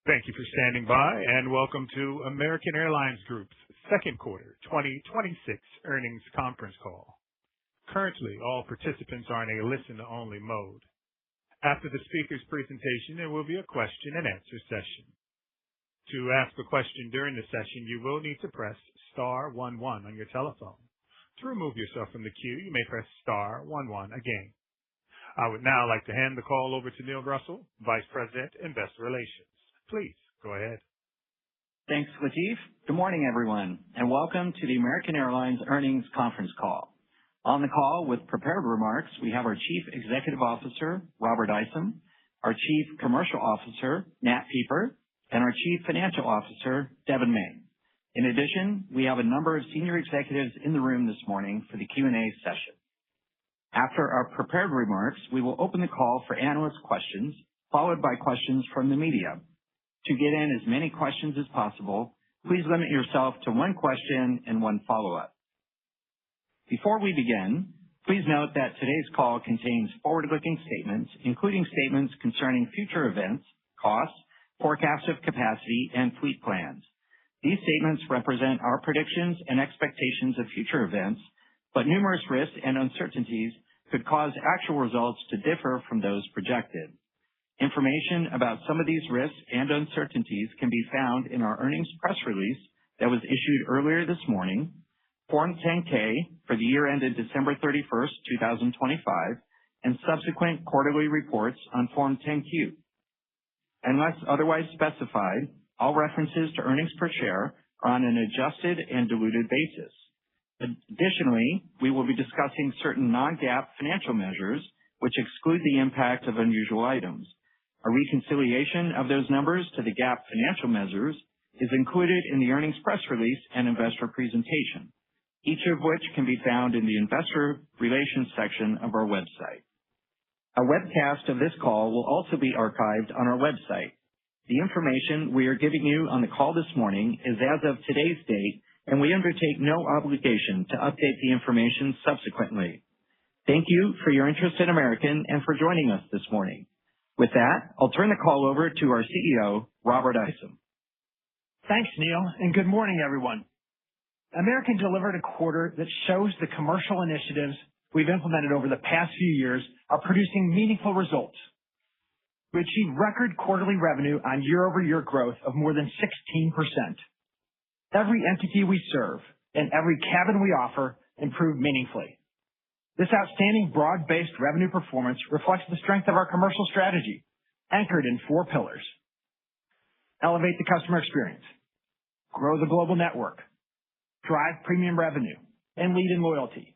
Thank you for standing by, and welcome to American Airlines Group's second quarter 2026 earnings conference call. Currently, all participants are in a listen-only mode. After the speaker's presentation, there will be a question-and-answer session. To ask a question during the session, you will need to press star 11 on your telephone. To remove yourself from the queue, you may press star 11 again. I would now like to hand the call over to Neil Russell, Vice President, Investor Relations. Please go ahead. Thanks, Latif. Good morning, everyone, and welcome to the American Airlines earnings conference call. On the call with prepared remarks, we have our Chief Executive Officer, Robert Isom, our Chief Commercial Officer, Nat Pieper, and our Chief Financial Officer, Devon May. In addition, we have a number of senior executives in the room this morning for the Q&A session. After our prepared remarks, we will open the call for analyst questions, followed by questions from the media. To get in as many questions as possible, please limit yourself to one question and one follow-up. Before we begin, please note that today's call contains forward-looking statements, including statements concerning future events, costs, forecasts of capacity, and fleet plans. These statements represent our predictions and expectations of future events, but numerous risks and uncertainties could cause actual results to differ from those projected. Information about some of these risks and uncertainties can be found in our earnings press release that was issued earlier this morning, Form 10-K for the year ended December 31st, 2025, and subsequent quarterly reports on Form 10-Q. Unless otherwise specified, all references to earnings per share are on an adjusted and diluted basis. Additionally, we will be discussing certain non-GAAP financial measures which exclude the impact of unusual items. A reconciliation of those numbers to the GAAP financial measures is included in the earnings press release and investor presentation, each of which can be found in the investor relations section of our website. A webcast of this call will also be archived on our website. The information we are giving you on the call this morning is as of today's date, and we undertake no obligation to update the information subsequently. Thank you for your interest in American and for joining us this morning. With that, I'll turn the call over to our CEO, Robert Isom. Thanks, Neil, and good morning, everyone. American delivered a quarter that shows the commercial initiatives we've implemented over the past few years are producing meaningful results. We achieved record quarterly revenue on year-over-year growth of more than 16%. Every entity we serve and every cabin we offer improved meaningfully. This outstanding broad-based revenue performance reflects the strength of our commercial strategy, anchored in 4 pillars. Elevate the customer experience, grow the global network, drive premium revenue, and lead in loyalty.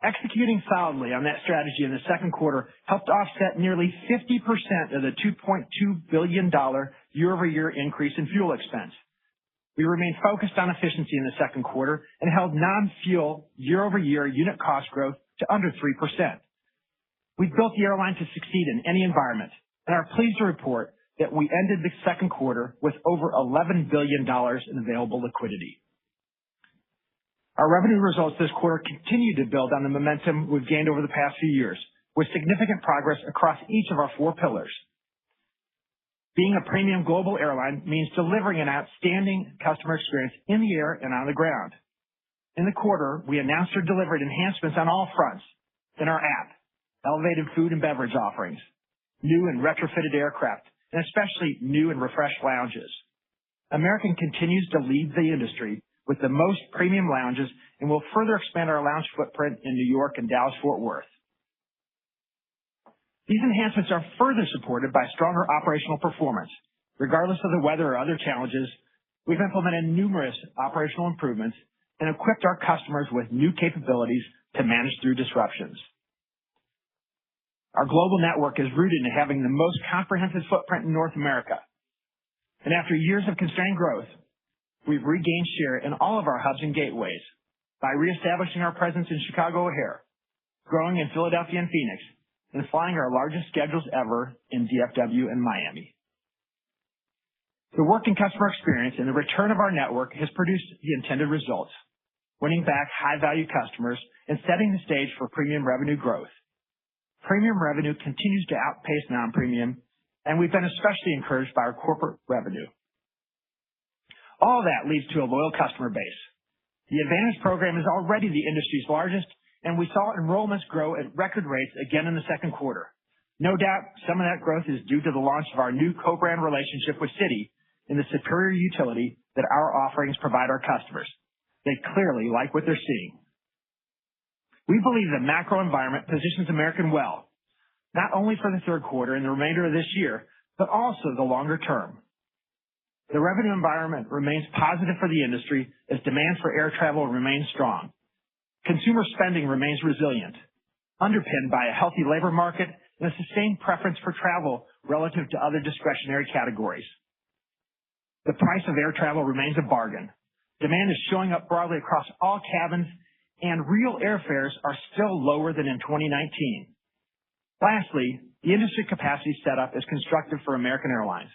Executing solidly on that strategy in the second quarter helped offset nearly 50% of the $2.2 billion year-over-year increase in fuel expense. We remained focused on efficiency in the second quarter and held non-fuel year-over-year unit cost growth to under 3%. We've built the airline to succeed in any environment and are pleased to report that we ended the second quarter with over $11 billion in available liquidity. Our revenue results this quarter continue to build on the momentum we've gained over the past few years, with significant progress across each of our 4 pillars. Being a premium global airline means delivering an outstanding customer experience in the air and on the ground. In the quarter, we announced or delivered enhancements on all fronts in our app, elevated food and beverage offerings, new and retrofitted aircraft, and especially new and refreshed lounges. American continues to lead the industry with the most premium lounges and will further expand our lounge footprint in New York and Dallas-Fort Worth. These enhancements are further supported by stronger operational performance. Regardless of the weather or other challenges, we've implemented numerous operational improvements and equipped our customers with new capabilities to manage through disruptions. Our global network is rooted in having the most comprehensive footprint in North America. And after years of constrained growth, we've regained share in all of our hubs and gateways by reestablishing our presence in Chicago O'Hare, growing in Philadelphia and Phoenix, and flying our largest schedules ever in DFW and Miami. The work in customer experience and the return of our network has produced the intended results, winning back high-value customers and setting the stage for premium revenue growth. Premium revenue continues to outpace non-premium, and we've been especially encouraged by our corporate revenue. All that leads to a loyal customer base. The Advantage program is already the industry's largest, and we saw enrollments grow at record rates again in the second quarter. No doubt some of that growth is due to the launch of our new co-brand relationship with Citi and the superior utility that our offerings provide our customers. They clearly like what they're seeing. We believe the macro environment positions American well, not only for the third quarter and the remainder of this year, but also the longer term. The revenue environment remains positive for the industry as demand for air travel remains strong. Consumer spending remains resilient, underpinned by a healthy labor market and a sustained preference for travel relative to other discretionary categories. The price of air travel remains a bargain. Demand is showing up broadly across all cabins, and real airfares are still lower than in 2019. Lastly, the industry capacity setup is constructive for American Airlines.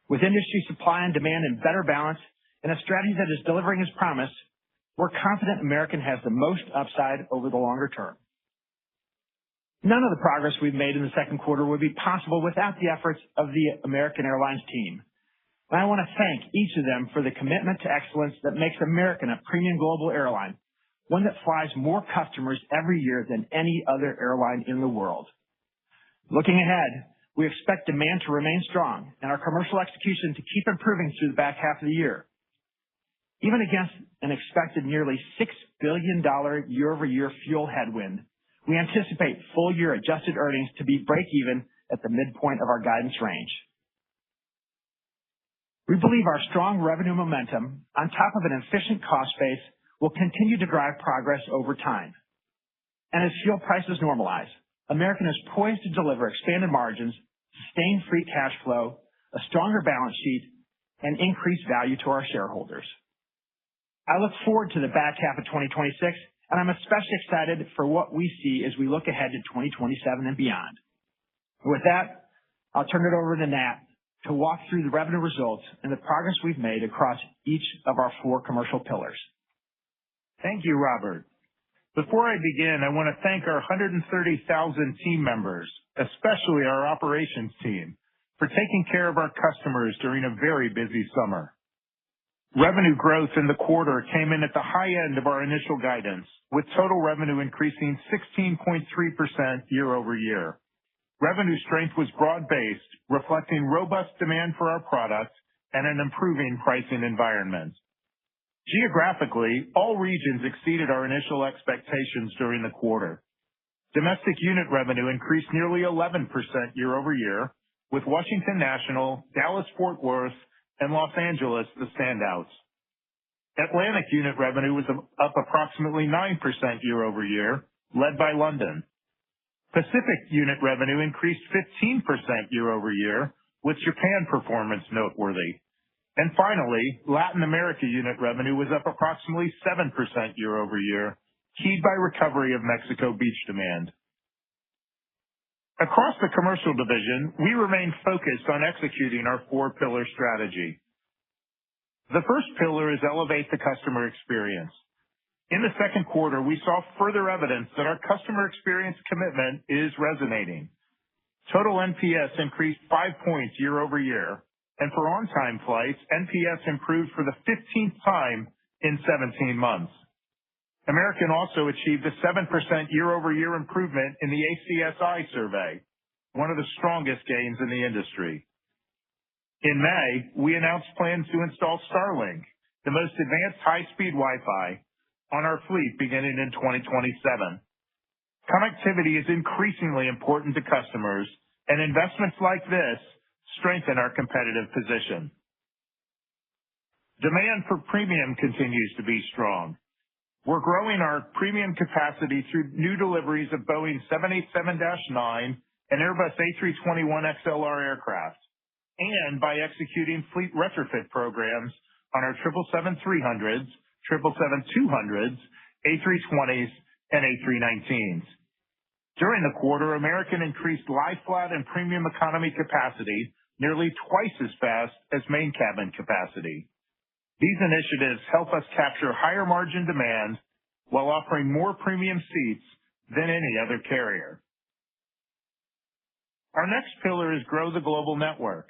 With industry supply and demand in better balance and a strategy that is delivering as promised, we're confident American has the most upside over the longer term. None of the progress we've made in the second quarter would be possible without the efforts of the American Airlines team. And I want to thank each of them for the commitment to excellence that makes American a premium global airline, one that flies more customers every year than any other airline in the world. Looking ahead, we expect demand to remain strong and our commercial execution to keep improving through the back half of the year. Even against an expected nearly $6 billion year-over-year fuel headwind, we anticipate full-year adjusted earnings to be break-even at the midpoint of our guidance range. We believe our strong revenue momentum, on top of an efficient cost base, will continue to drive progress over time. And as fuel prices normalize, American is poised to deliver expanded margins, sustained free cash flow, a stronger balance sheet, and increased value to our shareholders. I look forward to the back half of 2026, and I'm especially excited for what we see as we look ahead to 2027 and beyond. With that, I'll turn it over to Nat to walk through the revenue results and the progress we've made across each of our four commercial pillars. Thank you, Robert. Before I begin, I want to thank our 130,000 team members, especially our operations team, for taking care of our customers during a very busy summer. Revenue growth in the quarter came in at the high end of our initial guidance, with total revenue increasing 16.3% year over year. Revenue strength was broad-based, reflecting robust demand for our product and an improving pricing environment. Geographically, all regions exceeded our initial expectations during the quarter. Domestic unit revenue increased nearly 11% year over year, with Washington National, Dallas-Fort Worth, and Los Angeles the standouts. Atlantic unit revenue was up approximately 9% year over year, led by London. Pacific unit revenue increased 15% year over year, with Japan performance noteworthy. And finally, Latin America unit revenue was up approximately 7% year over year, keyed by recovery of Mexico beach demand. Across the commercial division, we remain focused on executing our four-pillar strategy. The first pillar is elevate the customer experience. In the second quarter, we saw further evidence that our customer experience commitment is resonating. Total NPS increased 5 points year over year, and for on-time flights, NPS improved for the 15th time in 17 months. American also achieved a 7% year-over-year improvement in the ACSI survey, one of the strongest gains in the industry. In May, we announced plans to install Starlink, the most advanced high-speed Wi-Fi, on our fleet beginning in 2027. Connectivity is increasingly important to customers, and investments like this strengthen our competitive position. Demand for premium continues to be strong. We're growing our premium capacity through new deliveries of Boeing 787-9 and Airbus A321XLR aircraft, and by executing fleet retrofit programs on our 777-300s, 777-200s, A320s, and A319s. During the quarter, American increased lie-flat and premium economy capacity nearly twice as fast as main cabin capacity. These initiatives help us capture higher margin demand while offering more premium seats than any other carrier. Our next pillar is grow the global network.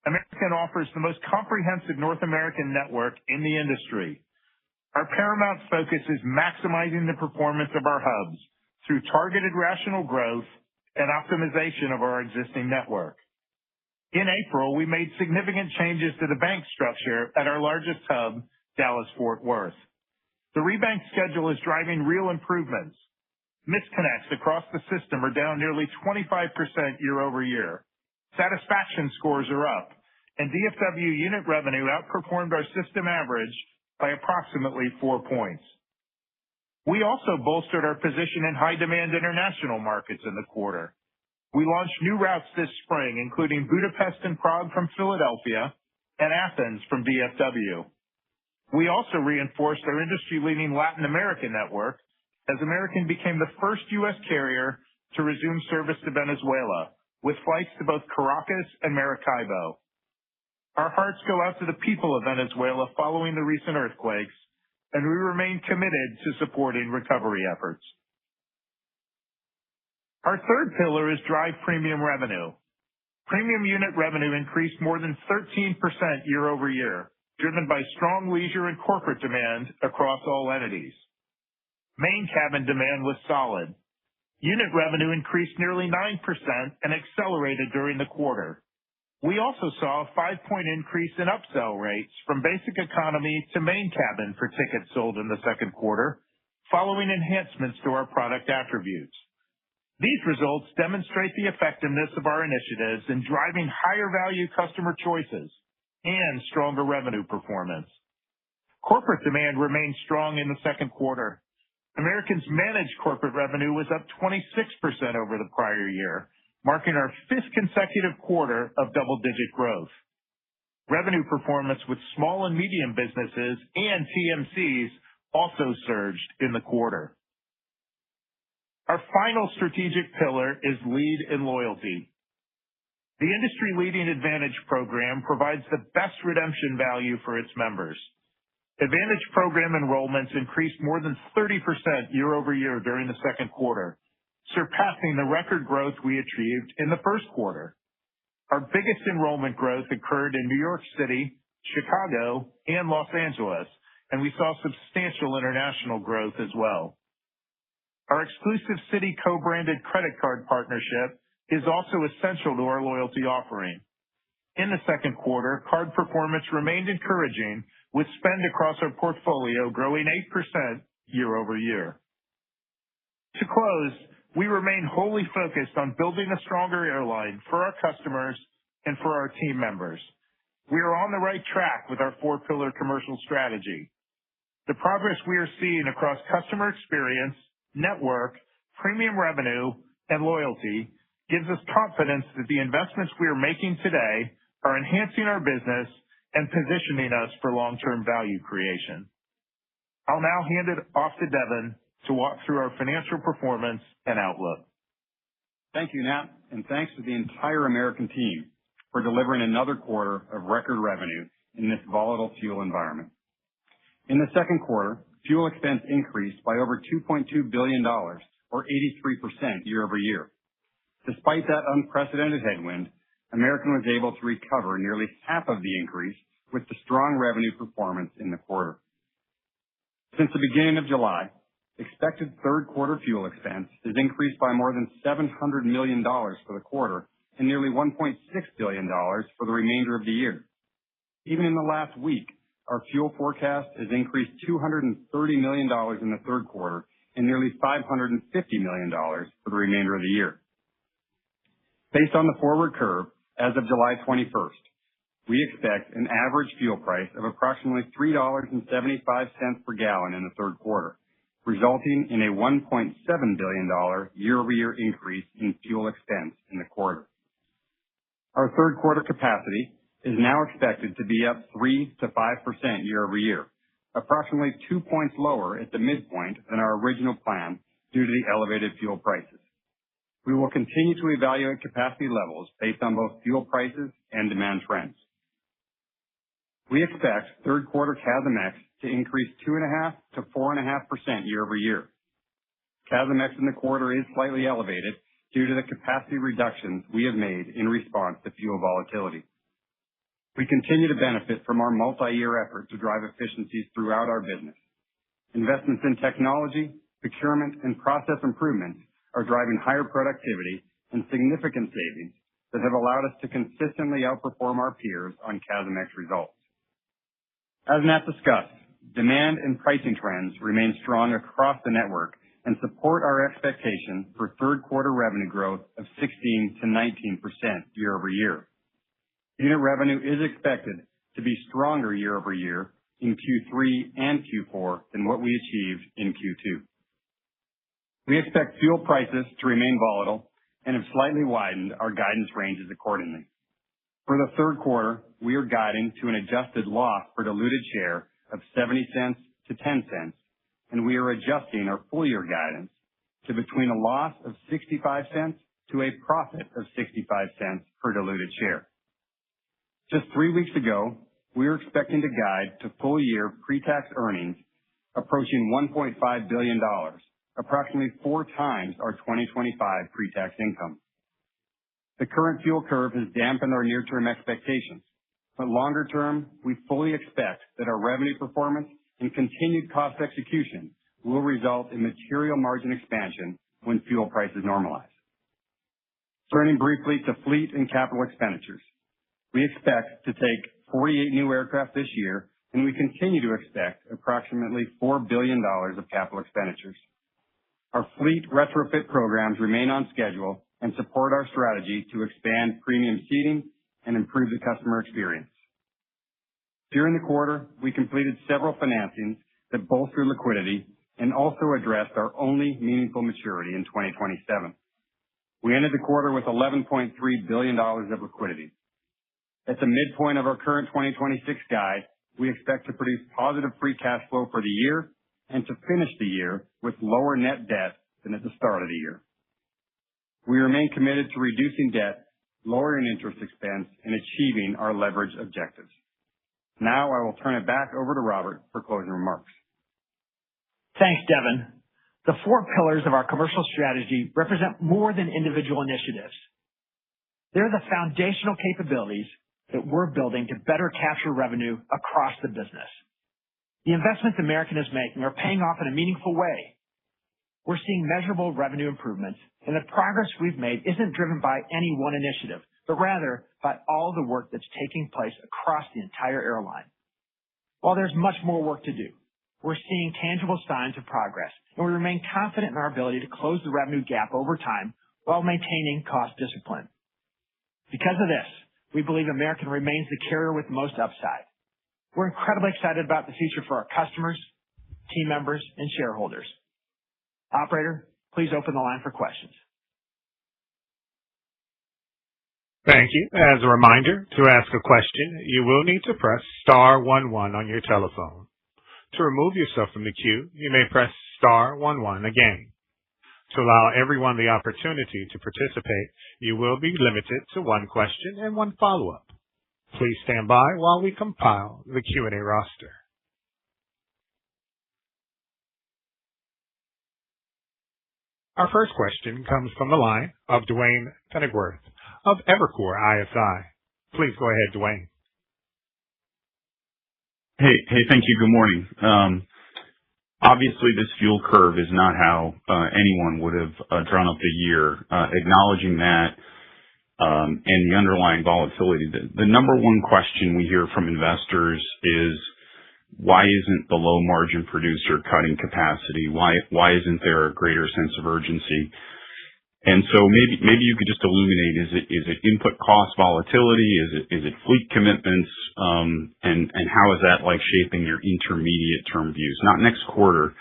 American offers the most comprehensive North American network in the industry. Our paramount focus is maximizing the performance of our hubs through targeted rational growth and optimization of our existing network. In April, we made significant changes to the bank structure at our largest hub, Dallas-Fort Worth. The rebank schedule is driving real improvements. Misconnects across the system are down nearly 25% year over year. Satisfaction scores are up, and DFW unit revenue outperformed our system average by approximately 4 points. We also bolstered our position in high-demand international markets in the quarter. We launched new routes this spring, including Budapest and Prague from Philadelphia and Athens from DFW. We also reinforced our industry-leading Latin America network as American became the first U.S. carrier to resume service to Venezuela, with flights to both Caracas and Maracaibo. Our hearts go out to the people of Venezuela following the recent earthquakes, and we remain committed to supporting recovery efforts. Our third pillar is drive premium revenue. Premium unit revenue increased more than 13% year over year, driven by strong leisure and corporate demand across all entities. Main cabin demand was solid. Unit revenue increased nearly 9% and accelerated during the quarter. We also saw a 5-point increase in upsell rates from basic economy to main cabin for tickets sold in the second quarter, following enhancements to our product attributes. These results demonstrate the effectiveness of our initiatives in driving higher value customer choices and stronger revenue performance. Corporate demand remained strong in the second quarter. American's managed corporate revenue was up 26% over the prior year, marking our 5th consecutive quarter of double-digit growth. Revenue performance with small and medium businesses and TMCs also surged in the quarter. Our final strategic pillar is lead in loyalty. The industry-leading Advantage program provides the best redemption value for its members. Advantage program enrollments increased more than 30% year over year during the second quarter, surpassing the record growth we achieved in the first quarter. Our biggest enrollment growth occurred in New York City, Chicago, and Los Angeles, and we saw substantial international growth as well. Our exclusive Citi co-branded credit card partnership is also essential to our loyalty offering. In the second quarter, card performance remained encouraging, with spend across our portfolio growing 8% year over year. To close, we remain wholly focused on building a stronger airline for our customers and for our team members. We are on the right track with our 4-pillar commercial strategy. The progress we are seeing across customer experience, network, premium revenue, and loyalty gives us confidence that the investments we are making today are enhancing our business and positioning us for long-term value creation. I'll now hand it off to Devon to walk through our financial performance and outlook. Thank you, Nat, and thanks to the entire American team for delivering another quarter of record revenue in this volatile fuel environment. In the second quarter, fuel expense increased by over $2.2 billion, or 83% year over year. Despite that unprecedented headwind, American was able to recover nearly half of the increase with the strong revenue performance in the quarter. Since the beginning of July, expected third quarter fuel expense has increased by more than $700 million for the quarter and nearly $1.6 billion for the remainder of the year. Even in the last week, our fuel forecast has increased $230 million in the third quarter and nearly $550 million for the remainder of the year. Based on the forward curve, as of July 21st, we expect an average fuel price of approximately $3.75 per gallon in the third quarter, resulting in a $1.7 billion year-over-year increase in fuel expense in the quarter. Our third quarter capacity is now expected to be up 3 to 5% year-over-year, approximately 2 points lower at the midpoint than our original plan due to the elevated fuel prices. We will continue to evaluate capacity levels based on both fuel prices and demand trends. We expect third quarter CASM-ex to increase 2.5 to 4.5% year over year. CASM-ex in the quarter is slightly elevated due to the capacity reductions we have made in response to fuel volatility. We continue to benefit from our multi-year effort to drive efficiencies throughout our business. Investments in technology, procurement, and process improvements are driving higher productivity and significant savings that have allowed us to consistently outperform our peers on CASM-ex results. As Nat discussed, demand and pricing trends remain strong across the network and support our expectation for third quarter revenue growth of 16 to 19% year-over-year. Unit revenue is expected to be stronger year-over-year in Q3 and Q4 than what we achieved in Q2. We expect fuel prices to remain volatile and have slightly widened our guidance ranges accordingly. For the third quarter, we are guiding to an adjusted loss per diluted share of 70 cents to 10 cents, and we are adjusting our full year guidance to between a loss of 65 cents to a profit of 65 cents per diluted share. Just 3 weeks ago, we were expecting to guide to full year pre-tax earnings approaching $1.5 billion, approximately 4 times our 2025 pre-tax income. The current fuel curve has dampened our near-term expectations, but longer term, we fully expect that our revenue performance and continued cost execution will result in material margin expansion when fuel prices normalize. Turning briefly to fleet and capital expenditures. We expect to take 48 new aircraft this year, and we continue to expect approximately $4 billion of capital expenditures. Our fleet retrofit programs remain on schedule and support our strategy to expand premium seating and improve the customer experience. During the quarter, we completed several financings that bolstered liquidity and also addressed our only meaningful maturity in 2027. We ended the quarter with $11.3 billion of liquidity. At the midpoint of our current 2026 guide, we expect to produce positive free cash flow for the year and to finish the year with lower net debt than at the start of the year. We remain committed to reducing debt, lowering interest expense, and achieving our leverage objectives. Now I will turn it back over to Robert for closing remarks. Thanks, Devin. The 4 pillars of our commercial strategy represent more than individual initiatives. They're the foundational capabilities that we're building to better capture revenue across the business. The investments American is making are paying off in a meaningful way. We're seeing measurable revenue improvements, and the progress we've made isn't driven by any one initiative, but rather by all the work that's taking place across the entire airline. While there's much more work to do, we're seeing tangible signs of progress, and we remain confident in our ability to close the revenue gap over time while maintaining cost discipline. Because of this, we believe American remains the carrier with the most upside. We're incredibly excited about the future for our customers, team members, and shareholders. Operator, please open the line for questions. Thank you. As a reminder, to ask a question, you will need to press star 11 on your telephone. To remove yourself from the queue, you may press star 11 again. To allow everyone the opportunity to participate, you will be limited to 1 question and 1 follow-up. Please stand by while we compile the Q&A roster. Our first question comes from the line of Duane Pfennigwerth of Evercore ISI. Please go ahead, Duane. Hey, thank you. Good morning. Obviously, this fuel curve is not how anyone would have drawn up the year. Acknowledging that and the underlying volatility, the number 1 question we hear from investors is, why isn't the low margin producer cutting capacity? Why isn't there a greater sense of urgency? And so maybe you could just illuminate, is it input cost volatility? Is it fleet commitments? And how is that like shaping your intermediate term views? Not next quarter,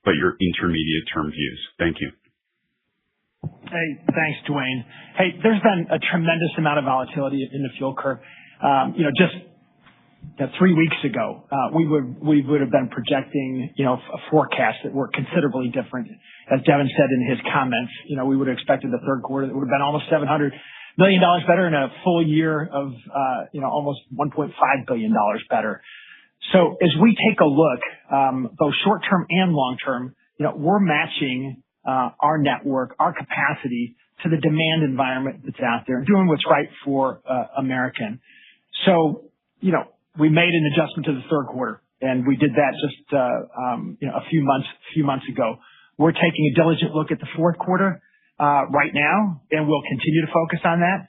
but your intermediate term views. Thank you. Hey, thanks, Duane. Hey, there's been a tremendous amount of volatility in the fuel curve. Just 3 weeks ago, we would have been projecting, a forecast that were considerably different. As Devin said in his comments, we would have expected the third quarter that would have been almost $700 million better and a full year of, almost $1.5 billion better. So as we take a look, both short term and long term, we're matching our network, our capacity to the demand environment that's out there, doing what's right for American. So, we made an adjustment to the third quarter, and we did that just a few months ago. We're taking a diligent look at the fourth quarter right now, and we'll continue to focus on that.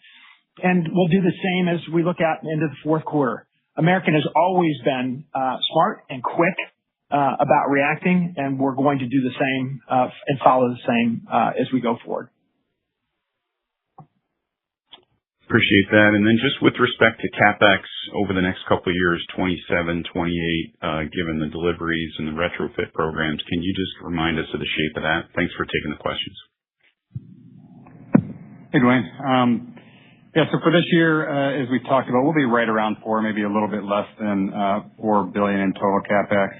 And we'll do the same as we look out into the fourth quarter. American has always been smart and quick about reacting, and we're going to do the same and follow the same as we go forward. Appreciate that. And then just with respect to CapEx over the next couple of years, 27, 28, given the deliveries and the retrofit programs, can you just remind us of the shape of that? Thanks for taking the questions. Hey, Dwayne. So for this year, as we talked about, we'll be right around $4 billion, maybe a little bit less than $4 billion in total CapEx.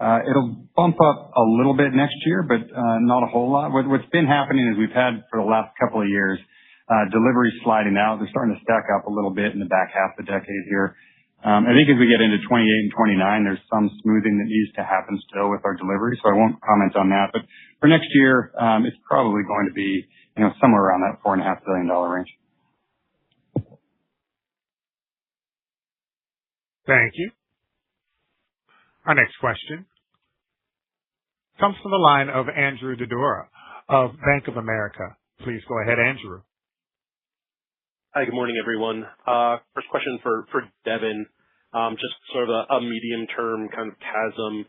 It'll bump up a little bit next year, but not a whole lot. What's been happening is we've had for the last couple of years, deliveries sliding out. They're starting to stack up a little bit in the back half of the decade here. I think as we get into 28 and 29, there's some smoothing that needs to happen still with our delivery, so I won't comment on that. But for next year, it's probably going to be, somewhere around that $4.5 billion range. Thank you. Our next question comes from the line of Andrew Dodora of Bank of America. Please go ahead, Andrew. Hi, good morning, everyone. First question for Devin. Just sort of a medium-term kind of CASM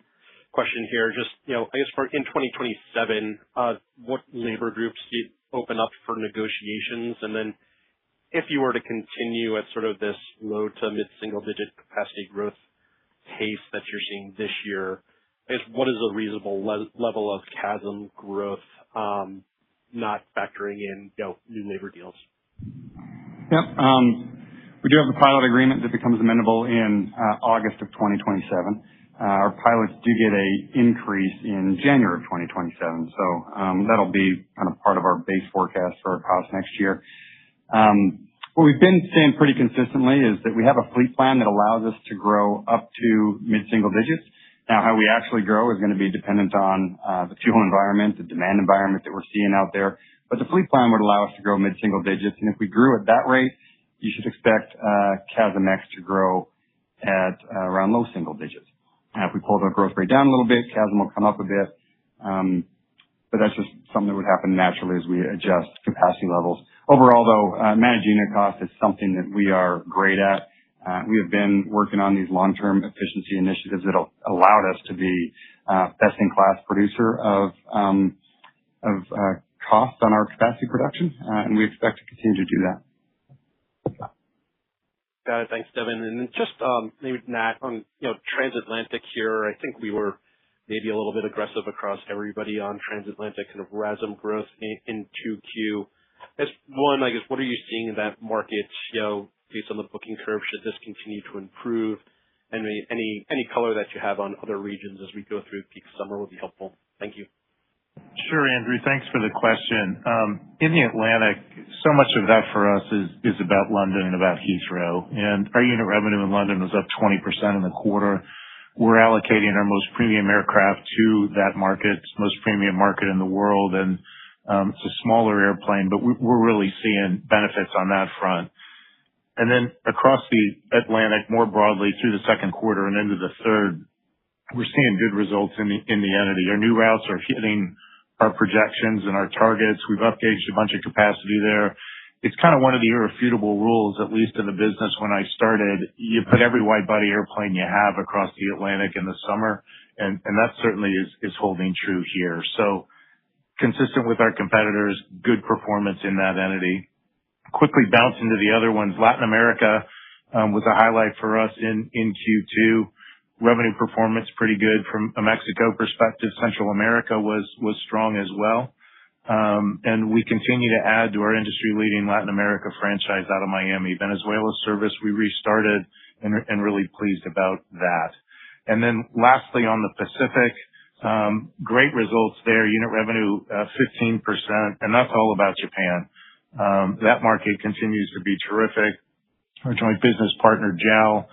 question here. Just, I guess for in 2027, what labor groups do you open up for negotiations? And then if you were to continue at sort of this low to mid-single-digit capacity growth pace that you're seeing this year, I guess what is a reasonable level of CASM growth, not factoring in new labor deals? Yep. We do have the pilot agreement that becomes amendable in August of 2027. Our pilots do get a increase in January of 2027. So that'll be kind of part of our base forecast for our costs next year. What we've been saying pretty consistently is that we have a fleet plan that allows us to grow up to mid-single digits. Now, how we actually grow is going to be dependent on the fuel environment, the demand environment that we're seeing out there. But the fleet plan would allow us to grow mid-single digits. And if we grew at that rate, you should expect CASM-ex to grow at around low single digits. Now, if we pull the growth rate down a little bit, CASM will come up a bit. But that's just something that would happen naturally as we adjust capacity levels. Overall, though, managing unit cost is something that we are great at. We have been working on these long-term efficiency initiatives that allowed us to be best-in-class producer of costs on our capacity production, and we expect to continue to do that. Got it. Thanks, Devin. And just maybe Nat on transatlantic here. I think we were maybe a little bit aggressive across everybody on transatlantic kind of RASM growth in 2Q. As one, I guess, what are you seeing in that market? Based on the booking curve, should this continue to improve? And any color that you have on other regions as we go through peak summer would be helpful. Thank you. Sure, Andrew. Thanks for the question. In the Atlantic, so much of that for us is about London and about Heathrow. And our unit revenue in London was up 20% in the quarter. We're allocating our most premium aircraft to that market, most premium market in the world. And it's a smaller airplane, but we're really seeing benefits on that front. And then across the Atlantic, more broadly through the second quarter and into the third, we're seeing good results in the entity. Our new routes are hitting our projections and our targets. We've upgauged a bunch of capacity there. It's kind of one of the irrefutable rules, at least in the business when I started. You put every wide-body airplane you have across the Atlantic in the summer, and that certainly is holding true here. So consistent with our competitors, good performance in that entity. Quickly bounce into the other ones. Latin America was a highlight for us in Q2. Revenue performance pretty good from a Mexico perspective. Central America was strong as well. And we continue to add to our industry-leading Latin America franchise out of Miami. Venezuela service we restarted and really pleased about that. And then lastly, on the Pacific, great results there. Unit revenue 15%, and that's all about Japan. That market continues to be terrific. Our joint business partner, JAL,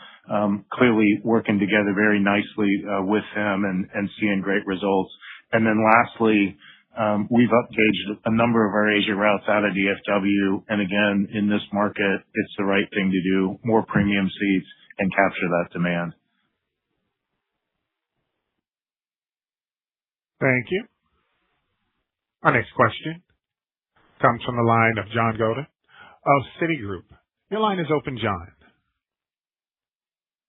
clearly working together very nicely with them and seeing great results. And then lastly, we've upgauged a number of our Asia routes out of DFW. And again, in this market, it's the right thing to do, more premium seats and capture that demand. Thank you. Our next question comes from the line of John Godin of Citigroup. Your line is open, John.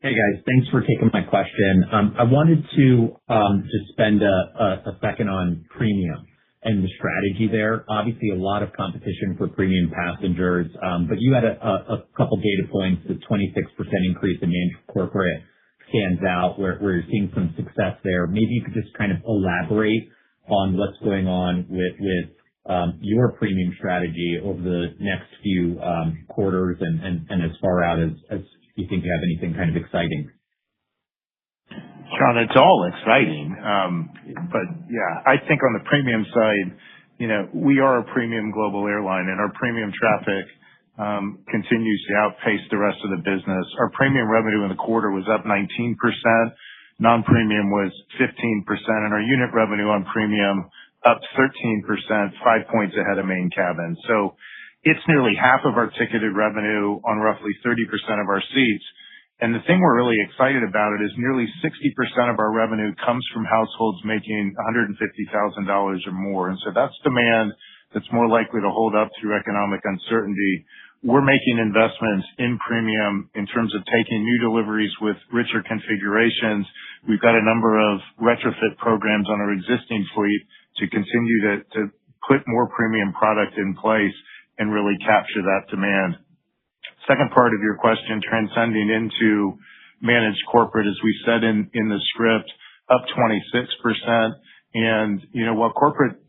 Hey, guys. Thanks for taking my question. I wanted to just spend a second on premium and the strategy there. Obviously, a lot of competition for premium passengers, but you had a couple data points. The 26% increase in managed corporate stands out where you're seeing some success there. Maybe you could just kind of elaborate on what's going on with your premium strategy over the next few quarters and as far out as you think you have anything kind of exciting. John, it's all exciting. But yeah, I think on the premium side, we are a premium global airline, and our premium traffic continues to outpace the rest of the business. Our premium revenue in the quarter was up 19%. Non-premium was 15%, and our unit revenue on premium up 13%, 5 points ahead of main cabin. So it's nearly half of our ticketed revenue on roughly 30% of our seats. And the thing we're really excited about it is nearly 60% of our revenue comes from households making $150,000 or more. And so that's demand that's more likely to hold up through economic uncertainty. We're making investments in premium in terms of taking new deliveries with richer configurations. We've got a number of retrofit programs on our existing fleet to continue to put more premium product in place and really capture that demand. Second part of your question, transcending into managed corporate, as we said in the script, up 26%. And, while corporate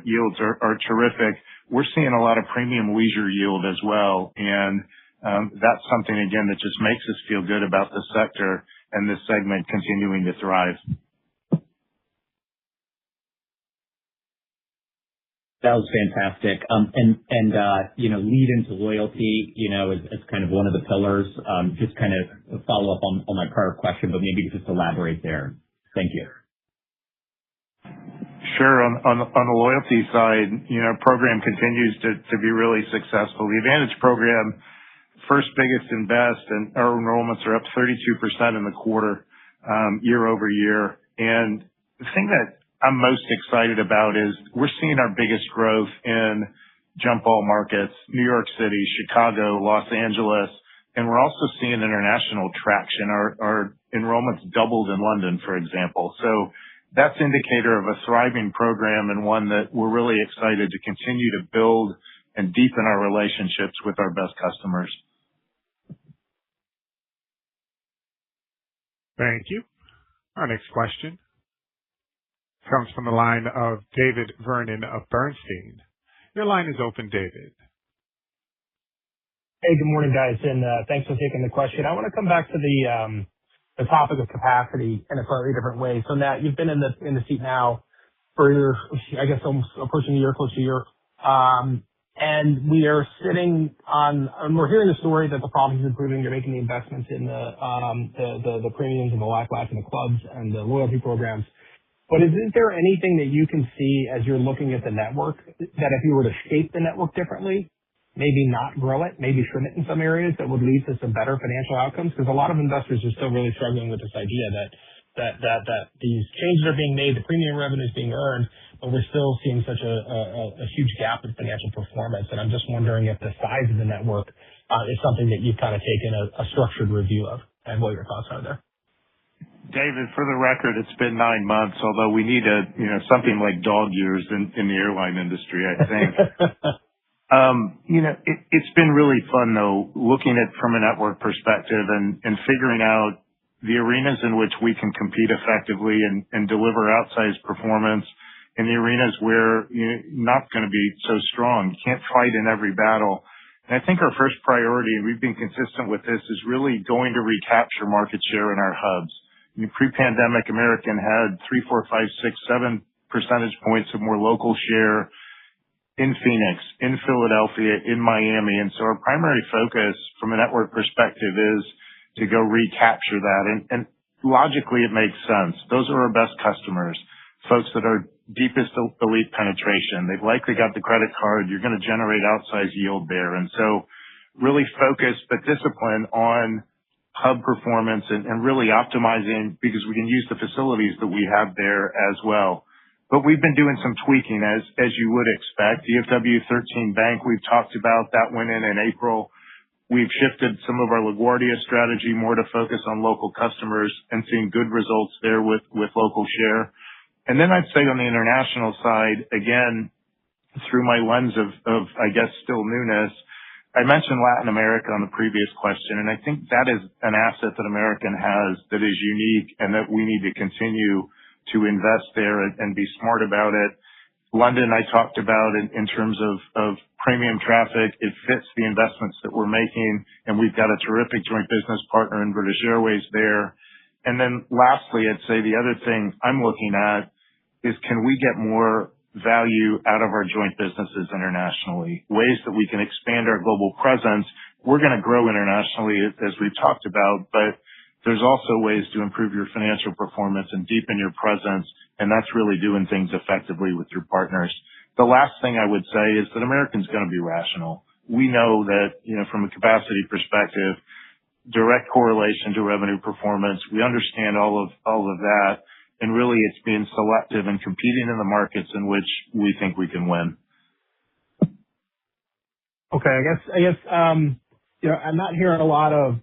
yields are terrific, we're seeing a lot of premium leisure yield as well. And that's something, again, that just makes us feel good about the sector and this segment continuing to thrive. That was fantastic. Lead into loyalty, as kind of one of the pillars. Just kind of follow up on my prior question, but maybe just elaborate there. Thank you. Sure. On the loyalty side, our program continues to be really successful. The Advantage program, first, biggest, and best, and our enrollments are up 32% in the quarter, year over year. And the thing that I'm most excited about is we're seeing our biggest growth in jump ball markets, New York City, Chicago, Los Angeles, and we're also seeing international traction. Our enrollments doubled in London, for example. So that's indicator of a thriving program and one that we're really excited to continue to build and deepen our relationships with our best customers. Thank you. Our next question comes from the line of David Vernon of Bernstein. Your line is open, David. Hey, good morning, guys, and thanks for taking the question. I want to come back to the topic of capacity in a slightly different way. So, Nat, you've been in the seat now for, I guess, almost approaching a year, close to a year. And we are and we're hearing the story that the product is improving. You're making the investments in the premiums and the life and the clubs and the loyalty programs. But is there anything that you can see as you're looking at the network that if you were to shape the network differently, maybe not grow it, maybe trim it in some areas, that would lead to some better financial outcomes? Because a lot of investors are still really struggling with this idea that these changes are being made, the premium revenue is being earned, but we're still seeing such a huge gap in financial performance. And I'm just wondering if the size of the network is something that you've kind of taken a structured review of, and what your thoughts are there. David, for the record, it's been 9 months, although we need something like dog years in the airline industry, I think. It's been really fun, though, looking at from a network perspective and figuring out the arenas in which we can compete effectively and deliver outsized performance, in the arenas where you're not going to be so strong. You can't fight in every battle. And I think our first priority, and we've been consistent with this, is really going to recapture market share in our hubs. Pre-pandemic, American had 3, 4, 5, 6, 7 percentage points of more local share in Phoenix, in Philadelphia, in Miami. And so our primary focus from a network perspective is to go recapture that. And logically, it makes sense. Those are our best customers, folks that are deepest elite penetration. They've likely got the credit card. You're going to generate outsized yield there. And so really focus but discipline on hub performance and really optimizing, because we can use the facilities that we have there as well. But we've been doing some tweaking as you would expect. DFW 13 Bank, we've talked about that, went in April. We've shifted some of our LaGuardia strategy more to focus on local customers and seeing good results there with local share. And then I'd say on the international side, again, through my lens of I guess still newness, I mentioned Latin America on the previous question, and I think that is an asset that American has that is unique and that we need to continue to invest there and be smart about it. London, I talked about in terms of premium traffic. It fits the investments that we're making, and we've got a terrific joint business partner in British Airways there. And then lastly, I'd say the other thing I'm looking at is, can we get more value out of our joint businesses internationally? Ways that we can expand our global presence. We're going to grow internationally, as we've talked about, but there's also ways to improve your financial performance and deepen your presence, and that's really doing things effectively with your partners. The last thing I would say is that American's going to be rational. We know that, from a capacity perspective, direct correlation to revenue performance. We understand all of that, and really it's being selective and competing in the markets in which we think we can win. Okay, I guess I'm not hearing a lot of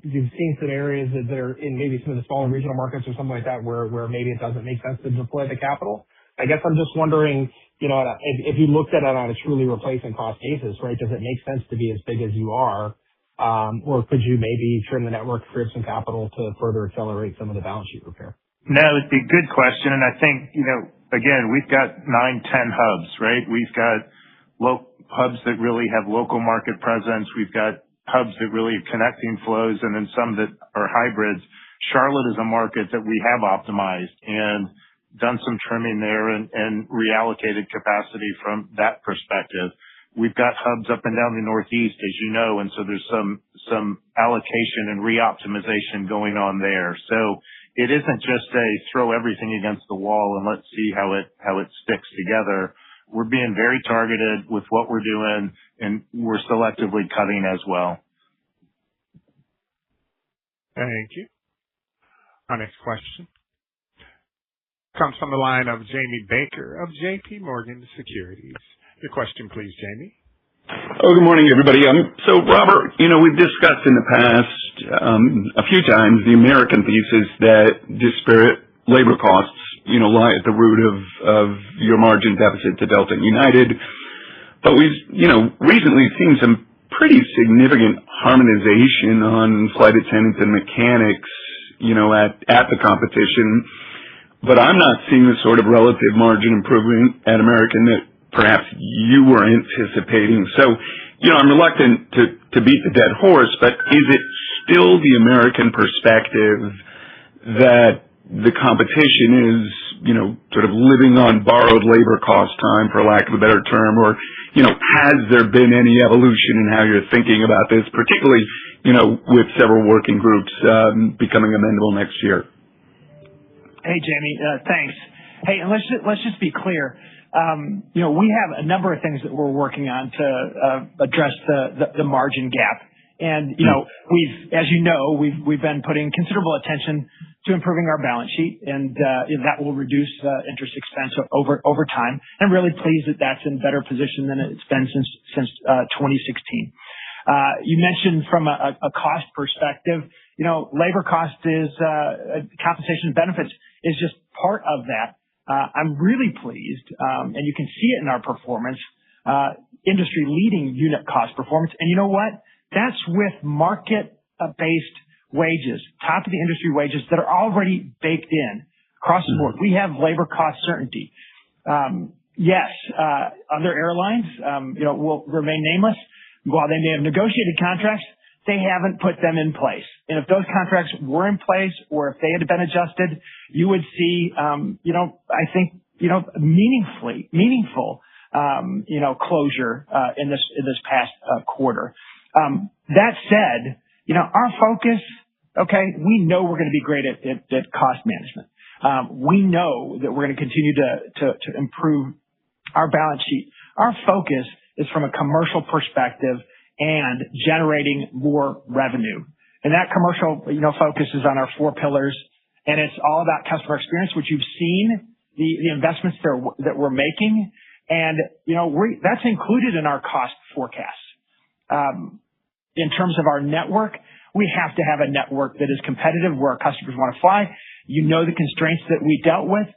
you've seen some areas that are in maybe some of the smaller regional markets or something like that where maybe it doesn't make sense to deploy the capital. I guess I'm just wondering, if you looked at it on a truly replacement cost basis, right, does it make sense to be as big as you are? Or could you maybe trim the network, free up some capital to further accelerate some of the balance sheet repair? No, it's a good question. And I think, again, we've got 9-10 hubs, right? We've got hubs that really have local market presence. We've got hubs that really are connecting flows, and then some that are hybrids. Charlotte is a market that we have optimized and done some trimming there and reallocated capacity from that perspective. We've got hubs up and down the Northeast, as you know, and so there's some allocation and reoptimization going on there. So it isn't just a throw everything against the wall and let's see how it sticks together. We're being very targeted with what we're doing, and we're selectively cutting as well. Thank you. Our next question comes from the line of Jamie Baker of J.P. Morgan Securities. Your question, please, Jamie. Oh, good morning, everybody. So, Robert, we've discussed in the past a few times the American thesis that disparate labor costs, lie at the root of your margin deficit to Delta and United. But we've, recently seen some pretty significant harmonization on flight attendants and mechanics, at the competition. But I'm not seeing the sort of relative margin improvement at American that perhaps you were anticipating. So, I'm reluctant to beat the dead horse, but is it still the American perspective that the competition is, sort of living on borrowed labor cost time, for lack of a better term, or, has there been any evolution in how you're thinking about this, particularly, with several working groups becoming amendable next year? Hey, Jamie, thanks. Hey, and let's just be clear. We have a number of things that we're working on to address the margin gap. And, we've been putting considerable attention to improving our balance sheet, and that will reduce interest expense over time. I'm really pleased that that's in better position than it's been since 2016. You mentioned from a cost perspective, labor cost is compensation and benefits is just part of that. I'm really pleased, and you can see it in our performance, industry-leading unit cost performance. And you know what? That's with market-based wages, top of the industry wages that are already baked in across the board. We have labor cost certainty. Yes, other airlines, will remain nameless. While they may have negotiated contracts, they haven't put them in place. And if those contracts were in place, or if they had been adjusted, you would see, I think, meaningful, closure in this past quarter. That said, our focus, okay, we know we're going to be great at cost management. We know that we're going to continue to improve our balance sheet. Our focus is from a commercial perspective and generating more revenue. And that commercial, focus is on our 4 pillars, and it's all about customer experience, which you've seen the investments that we're making. And, that's included in our cost forecasts. In terms of our network, we have to have a network that is competitive where our customers want to fly. The constraints that we dealt with.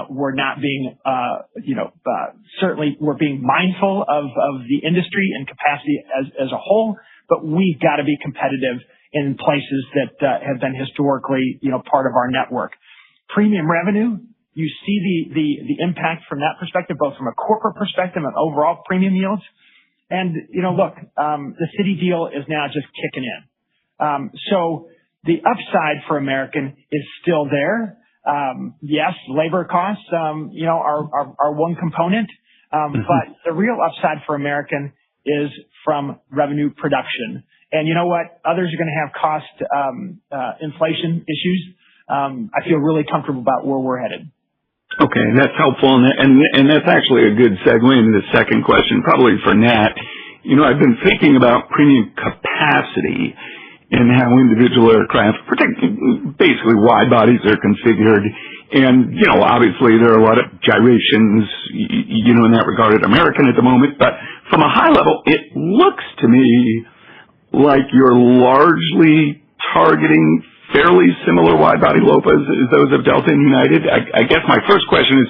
We're not being, certainly we're being mindful of the industry and capacity as a whole, but we've got to be competitive in places that have been historically, part of our network. Premium revenue, you see the impact from that perspective, both from a corporate perspective and overall premium yields. And, the Citi deal is now just kicking in. So the upside for American is still there. Yes, labor costs, are one component. But the real upside for American is from revenue production. And you know what? Others are going to have cost inflation issues. I feel really comfortable about where we're headed. Okay, that's helpful, and that's actually a good segue into the second question, probably for Nat. I've been thinking about premium capacity and how individual aircraft, particularly basically wide bodies, are configured. And, obviously there are a lot of gyrations, in that regard at American at the moment. But from a high level, it looks to me like you're largely targeting fairly similar wide-body LOPAs as those of Delta and United. I guess my first question is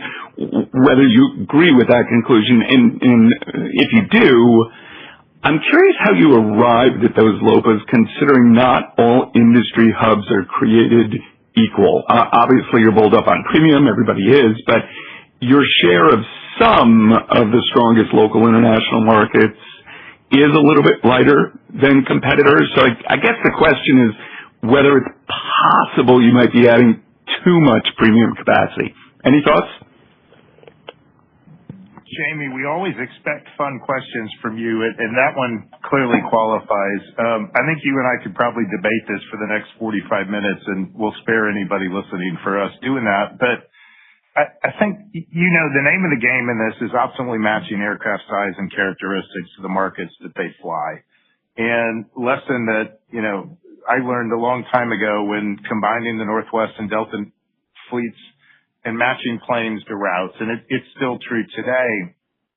whether you agree with that conclusion. And if you do, I'm curious how you arrived at those LOPAs, considering not all industry hubs are created equal. Obviously, you're bowled up on premium. Everybody is. But your share of some of the strongest local international markets is a little bit lighter than competitors. So I guess the question is whether it's possible you might be adding too much premium capacity. Any thoughts? Jamie, we always expect fun questions from you, and that one clearly qualifies. I think you and I could probably debate this for the next 45 minutes, and we'll spare anybody listening for us doing that. But I think, the name of the game in this is optimally matching aircraft size and characteristics to the markets that they fly. And lesson that, I learned a long time ago when combining the Northwest and Delta fleets and matching planes to routes, and it's still true today.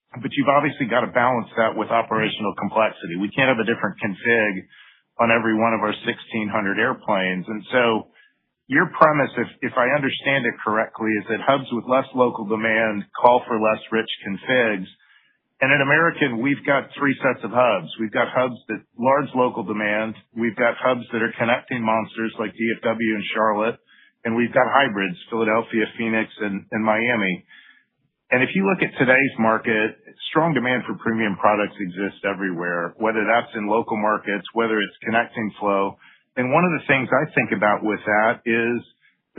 But you've obviously got to balance that with operational complexity. We can't have a different config on every one of our 1,600 airplanes. And so your premise, if I understand it correctly, is that hubs with less local demand call for less rich configs. And at American, we've got 3 sets of hubs. We've got hubs that large local demand. We've got hubs that are connecting monsters like DFW and Charlotte. And we've got hybrids, Philadelphia, Phoenix, and Miami. And if you look at today's market, strong demand for premium products exists everywhere, whether that's in local markets, whether it's connecting flow. And one of the things I think about with that is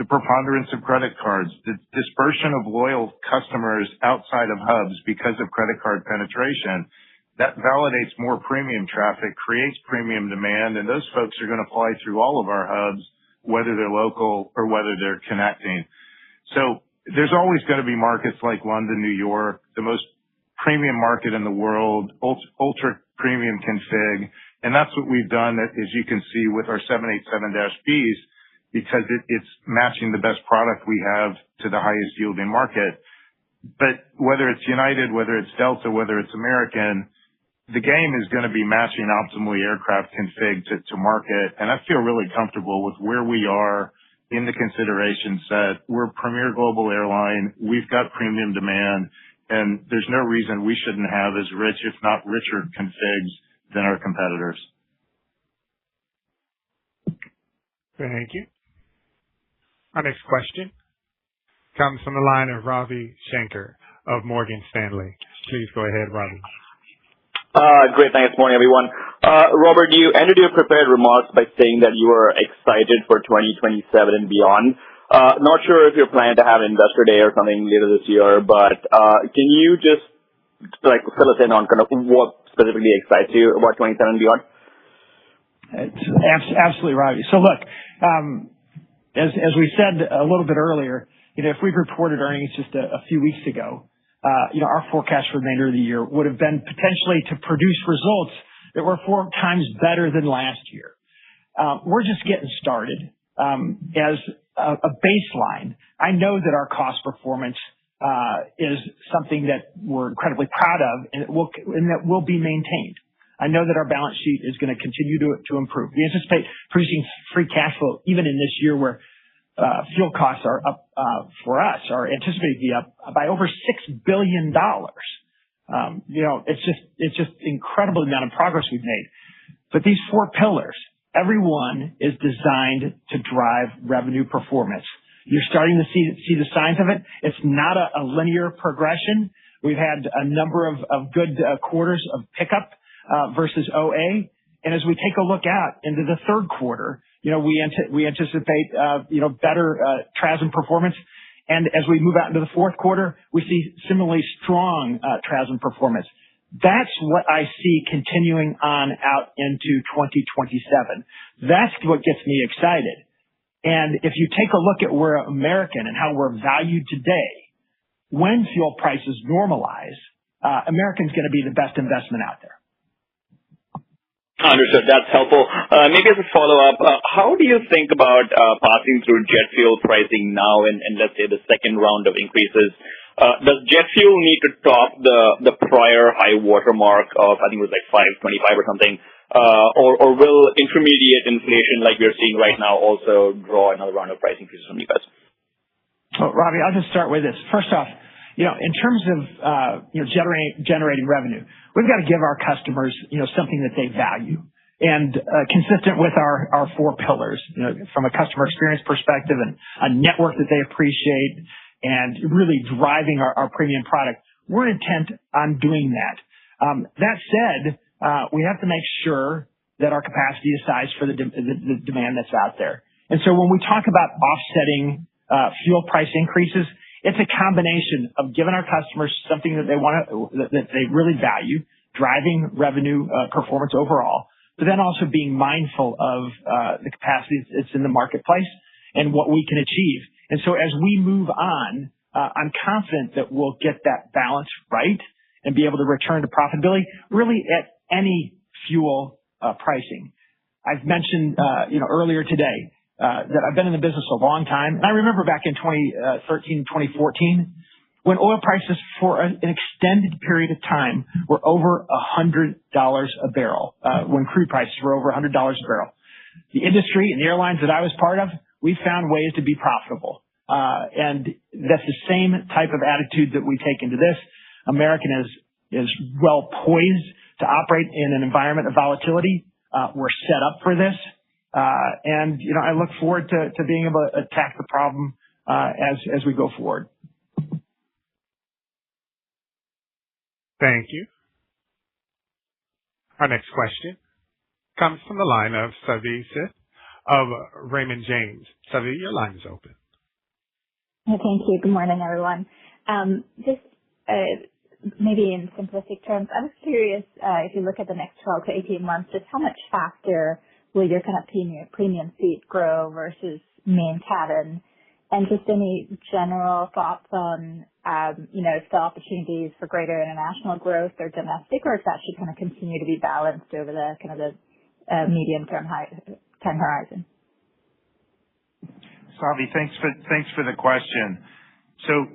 the preponderance of credit cards, the dispersion of loyal customers outside of hubs because of credit card penetration. That validates more premium traffic, creates premium demand, and those folks are going to fly through all of our hubs, whether they're local or whether they're connecting. So there's always going to be markets like London, New York, the most premium market in the world, ultra premium config. And that's what we've done, as you can see, with our 787-Bs, because it's matching the best product we have to the highest yielding market. But whether it's United, whether it's Delta, whether it's American, the game is going to be matching optimally aircraft config to market. And I feel really comfortable with where we are in the consideration set. We're a premier global airline. We've got premium demand, and there's no reason we shouldn't have as rich, if not richer, configs than our competitors. Thank you. Our next question comes from the line of Ravi Shanker of Morgan Stanley. Please go ahead, Ravi. Great. Thanks. Morning, everyone. Robert, you ended your prepared remarks by saying that you were excited for 2027 and beyond. Not sure if you're planning to have Investor Day or something later this year, but can you just fill us in on kind of what specifically excites you about 27 and beyond? It's absolutely, Ravi. So look, as we said a little bit earlier, if we've reported earnings just a few weeks ago, our forecast for the remainder of the year would have been potentially to produce results that were 4 times better than last year. We're just getting started. As a baseline, I know that our cost performance is something that we're incredibly proud of and that will be maintained. I know that our balance sheet is going to continue to improve. We anticipate producing free cash flow even in this year where fuel costs are up for us, are anticipated to be up by over $6 billion. It's just incredible amount of progress we've made. But these 4 pillars, every one is designed to drive revenue performance. You're starting to see the signs of it. It's not a linear progression. We've had a number of good quarters of pickup versus OA. And as we take a look out into the third quarter, we anticipate better TRASM performance. And as we move out into the fourth quarter, we see similarly strong TRASM performance. That's what I see continuing on out into 2027. That's what gets me excited. And if you take a look at where American and how we're valued today, when fuel prices normalize, American's going to be the best investment out there. Understood. That's helpful. Maybe as a follow-up, how do you think about passing through jet fuel pricing now and let's say the second round of increases? Does jet fuel need to top the prior high watermark of, I think it was like $5.25 or something, or will intermediate inflation like we're seeing right now also draw another round of price increases from you guys? Well, Ravi, I'll just start with this. First off, in terms of generating revenue, we've got to give our customers something that they value, and consistent with our 4 pillars, from a customer experience perspective and a network that they appreciate, and really driving our premium product. We're intent on doing that. That said, we have to make sure that our capacity is sized for the demand that's out there. And so when we talk about offsetting fuel price increases, it's a combination of giving our customers something that that they really value, driving revenue performance overall, but then also being mindful of the capacity that's in the marketplace and what we can achieve. And so as we move on, I'm confident that we'll get that balance right and be able to return to profitability really at any fuel pricing. I've mentioned earlier today that I've been in the business a long time. And I remember back in 2013, 2014, when oil prices for an extended period of time were over $100 a barrel, when crude prices were over $100 a barrel. The industry and the airlines that I was part of, we found ways to be profitable. And that's the same type of attitude that we take into this. American is well poised to operate in an environment of volatility. We're set up for this. And I look forward to being able to attack the problem as we go forward. Thank you. Our next question comes from the line of Savi Syth of Raymond James. Savi, your line is open. Thank you. Good morning, everyone. Just maybe in simplistic terms, I was curious if you look at the next 12 to 18 months, just how much faster will your kind of premium seat grow versus main cabin? And just any general thoughts on, if the opportunities for greater international growth are domestic, or if that should kind of continue to be balanced over the kind of the medium-term time horizon? Savi, thanks for the question. So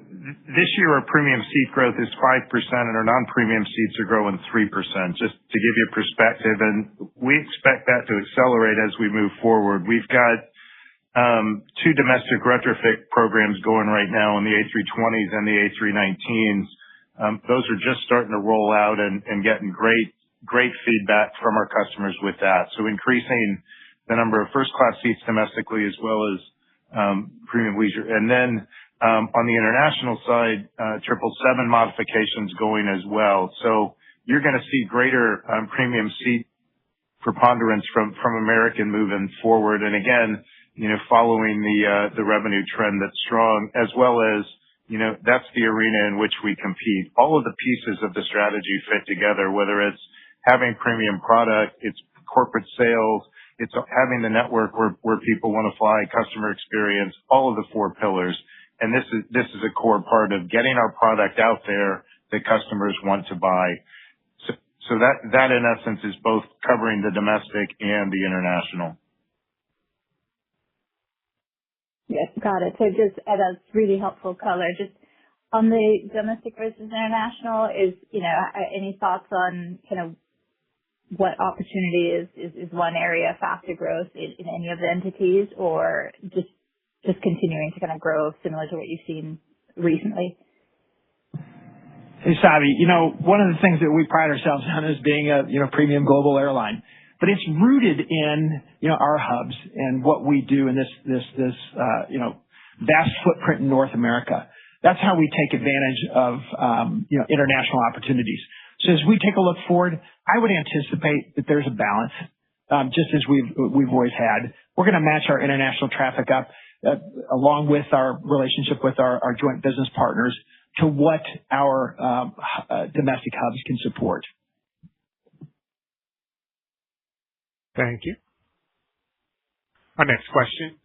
this year our premium seat growth is 5% and our non-premium seats are growing 3%, just to give you perspective. And we expect that to accelerate as we move forward. We've got 2 domestic retrofit programs going right now on the A320s and the A319s. Those are just starting to roll out and getting great feedback from our customers with that. So increasing the number of first class seats domestically as well as premium leisure. And then on the international side, 777 modifications going as well. So you're going to see greater premium seat preponderance from American moving forward. And again, following the revenue trend that's strong, as well as, that's the arena in which we compete. All of the pieces of the strategy fit together, whether it's having premium product, it's corporate sales, it's having the network where people want to fly, customer experience, all of the 4 pillars And this is a core part of getting our product out there that customers want to buy. So that in essence is both covering the domestic and the international. Yes, got it. So just that's really helpful color. Just on the domestic versus international, any thoughts on kind of what opportunity is one area faster growth in any of the entities, or just continuing to kind of grow similar to what you've seen recently? Hey, Savi, one of the things that we pride ourselves on is being a, premium global airline, but it's rooted in, our hubs and what we do in this vast footprint in North America. That's how we take advantage of, international opportunities. So as we take a look forward, I would anticipate that there's a balance, just as we've always had. We're going to match our international traffic up, along with our relationship with our joint business partners, to what our domestic hubs can support. Thank you. Our next question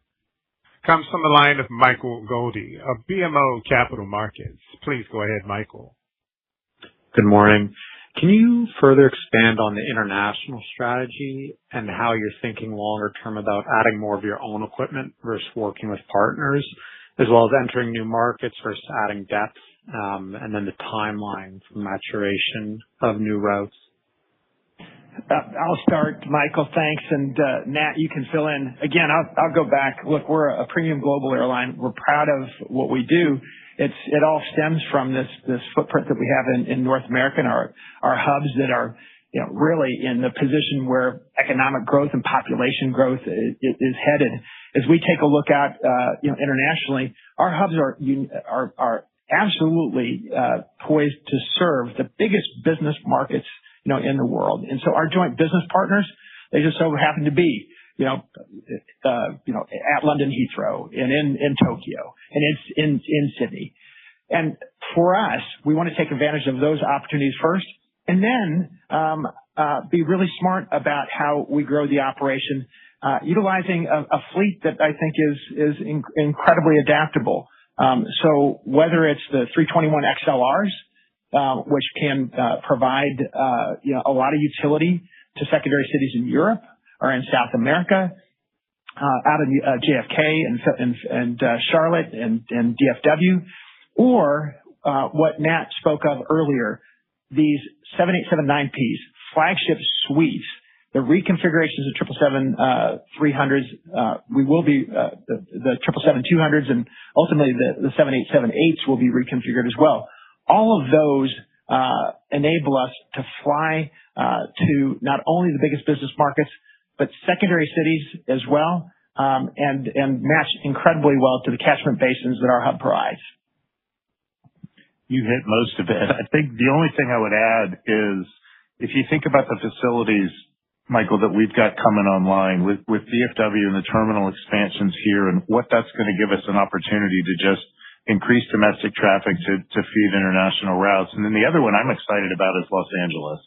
comes from the line of Michael Goldie of BMO Capital Markets. Please go ahead, Michael. Good morning. Can you further expand on the international strategy and how you're thinking longer term about adding more of your own equipment versus working with partners, as well as entering new markets versus adding depth, and then the timeline for maturation of new routes? I'll start, Michael. Thanks. And Nat, you can fill in. Again, I'll go back. Look, we're a premium global airline. We're proud of what we do. It all stems from this footprint that we have in North America and our hubs that are really in the position where economic growth and population growth is headed. As we take a look at internationally, our hubs are absolutely poised to serve the biggest business markets in the world. And so our joint business partners, they just so happen to be at London Heathrow and in Tokyo and in Sydney. And for us, we want to take advantage of those opportunities first, and then be really smart about how we grow the operation, utilizing a fleet that I think is incredibly adaptable. So whether it's the 321 XLRs, which can provide a lot of utility to secondary cities in Europe or in South America, out of JFK and Charlotte and DFW, or what Nat spoke of earlier, these 787-9Ps, flagship suites, the reconfigurations of 777-300s, we will be the 777-200s, and ultimately the 787-8s will be reconfigured as well. All of those enable us to fly to not only the biggest business markets, but secondary cities as well, and match incredibly well to the catchment basins that our hub provides. You hit most of it. I think the only thing I would add is, if you think about the facilities, Michael, that we've got coming online with DFW and the terminal expansions here, and what that's going to give us an opportunity to just increase domestic traffic to feed international routes. And then the other one I'm excited about is Los Angeles.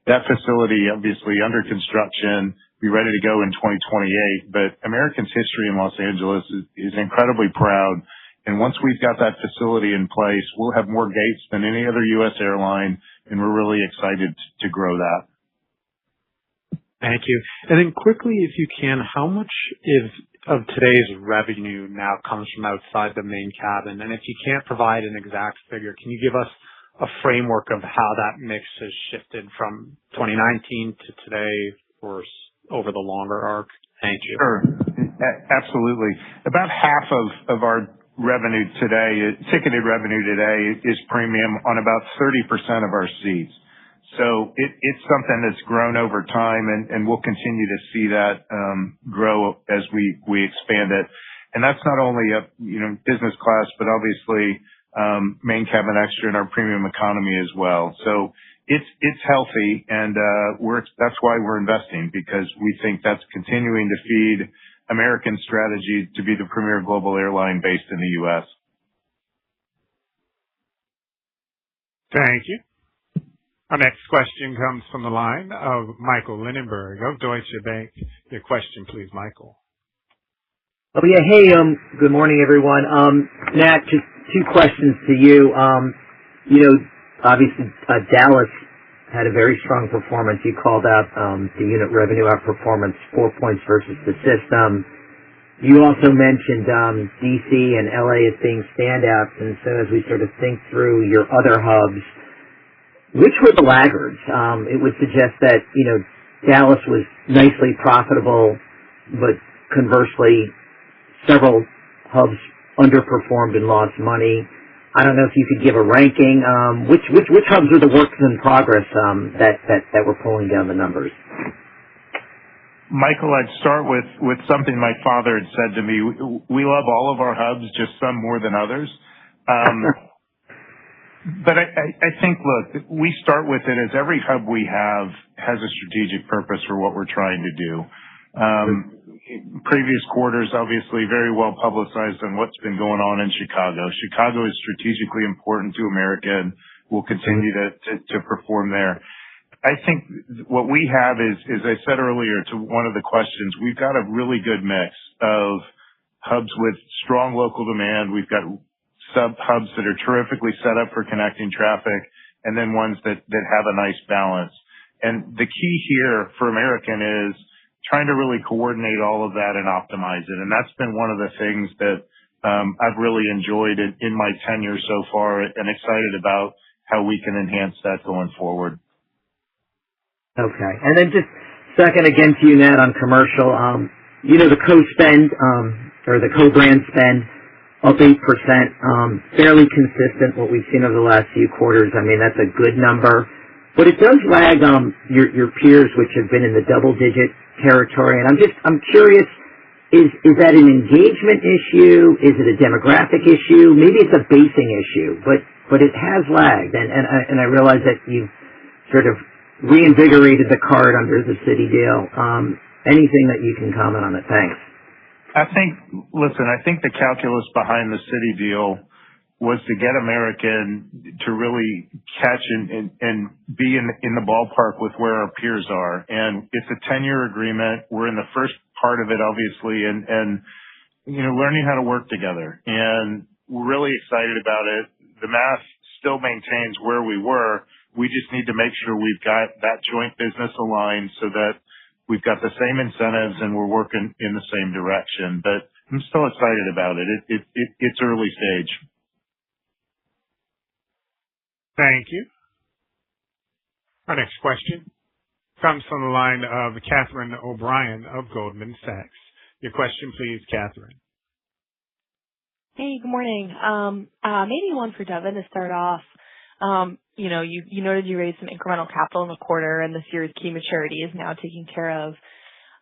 That facility, obviously under construction, be ready to go in 2028. But American's history in Los Angeles is incredibly proud. And once we've got that facility in place, we'll have more gates than any other U.S. airline, and we're really excited to grow that. Thank you. And then quickly, if you can, how much of today's revenue now comes from outside the main cabin? And if you can't provide an exact figure, can you give us a framework of how that mix has shifted from 2019 to today or over the longer arc? Thank you. Sure. Absolutely. About half of our revenue today, ticketed revenue today, is premium on about 30% of our seats. So it's something that's grown over time, and we'll continue to see that grow as we expand it. And that's not only business class, but obviously main cabin extra and our premium economy as well. So it's healthy, and that's why we're investing, because we think that's continuing to feed American strategy to be the premier global airline based in the U.S. Thank you. Our next question comes from the line of Michael Linenberg of Deutsche Bank. Your question, please, Michael. Oh yeah, hey, good morning everyone. Nat, just two questions to you. Obviously, Dallas had a very strong performance. You called out the unit revenue outperformance, 4 points versus the system. You also mentioned DC and LA as being standouts, and so as we sort of think through your other hubs, which were the laggards? It would suggest that, Dallas was nicely profitable, but conversely, several hubs underperformed and lost money. I don't know if you could give a ranking. Which hubs are the works in progress that were pulling down the numbers? Michael, I'd start with something my father had said to me. We love all of our hubs, just some more than others. But I think, look, we start with it as every hub we have has a strategic purpose for what we're trying to do. Previous quarters, obviously, very well publicized on what's been going on in Chicago. Chicago is strategically important to America and will continue to perform there. I think what we have is, as I said earlier to one of the questions, we've got a really good mix of hubs with strong local demand. We've got sub-hubs that are terrifically set up for connecting traffic, and then ones that have a nice balance. And the key here for American is trying to really coordinate all of that and optimize it. And that's been one of the things that I've really enjoyed in my tenure so far, and excited about how we can enhance that going forward. Okay. And then just second again to you, Nat, on commercial. The co-spend or the co-brand spend up 8%, fairly consistent what we've seen over the last few quarters. I mean, that's a good number. But it does lag your peers, which have been in the double-digit territory. And I'm curious, is that an engagement issue? Is it a demographic issue? Maybe it's a basing issue, but it has lagged. And I realize that you've sort of reinvigorated the card under the Citi deal. Anything that you can comment on it? Thanks. I think the calculus behind the Citi deal was to get American to really catch and be in the ballpark with where our peers are. And it's a 10-year agreement. We're in the first part of it, obviously, and learning how to work together. And we're really excited about it. The math still maintains where we were. We just need to make sure we've got that joint business aligned so that we've got the same incentives and we're working in the same direction. But I'm still excited about it. It's early stage. Thank you. Our next question comes from the line of Catherine O'Brien of Goldman Sachs. Your question, please, Catherine. Hey, good morning. Maybe one for Devin to start off. You noted you raised some incremental capital in the quarter, and this year's key maturity is now taken care of.